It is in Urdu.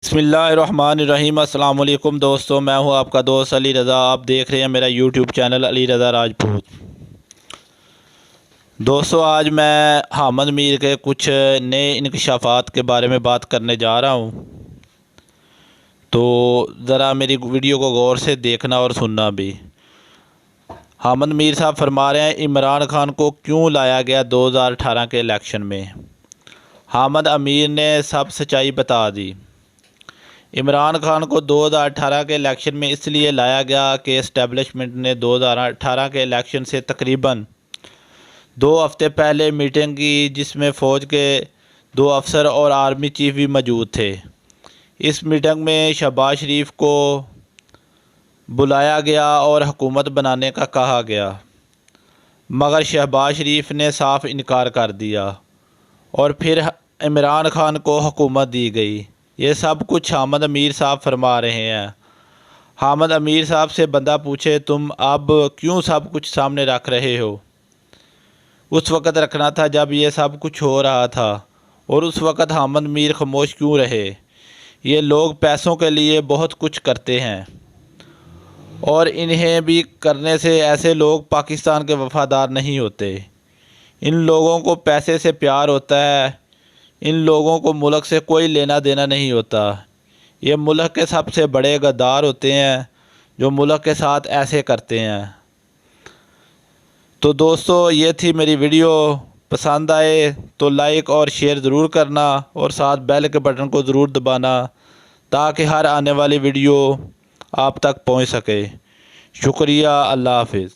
بسم اللہ الرحمن الرحیم۔ السلام علیکم دوستو، میں ہوں آپ کا دوست علی رضا۔ آپ دیکھ رہے ہیں میرا یوٹیوب چینل علی رضا راجپوت۔ دوستو، آج میں حامد میر کے کچھ نئے انکشافات کے بارے میں بات کرنے جا رہا ہوں، تو ذرا میری ویڈیو کو غور سے دیکھنا اور سننا بھی۔ حامد میر صاحب فرما رہے ہیں، عمران خان کو کیوں لایا گیا 2018 کے الیکشن میں؟ حامد امیر نے سب سچائی بتا دی۔ عمران خان کو 2018 کے الیکشن میں اس لیے لایا گیا کہ اسٹیبلشمنٹ نے 2018 کے الیکشن سے تقریباً 2 ہفتے پہلے میٹنگ کی، جس میں فوج کے 2 افسر اور آرمی چیف بھی موجود تھے۔ اس میٹنگ میں شہباز شریف کو بلایا گیا اور حکومت بنانے کا کہا گیا، مگر شہباز شریف نے صاف انکار کر دیا اور پھر عمران خان کو حکومت دی گئی۔ یہ سب کچھ حامد امیر صاحب فرما رہے ہیں۔ حامد امیر صاحب سے بندہ پوچھے، تم اب کیوں سب کچھ سامنے رکھ رہے ہو؟ اس وقت رکھنا تھا جب یہ سب کچھ ہو رہا تھا، اور اس وقت حامد میر خاموش کیوں رہے؟ یہ لوگ پیسوں کے لیے بہت کچھ کرتے ہیں، اور انہیں بھی کرنے سے ایسے لوگ پاکستان کے وفادار نہیں ہوتے۔ ان لوگوں کو پیسے سے پیار ہوتا ہے، ان لوگوں کو ملک سے کوئی لینا دینا نہیں ہوتا۔ یہ ملک کے سب سے بڑے غدار ہوتے ہیں جو ملک کے ساتھ ایسے کرتے ہیں۔ تو دوستو، یہ تھی میری ویڈیو۔ پسند آئے تو لائک اور شیئر ضرور کرنا، اور ساتھ بیل کے بٹن کو ضرور دبانا تاکہ ہر آنے والی ویڈیو آپ تک پہنچ سکے۔ شکریہ، اللہ حافظ۔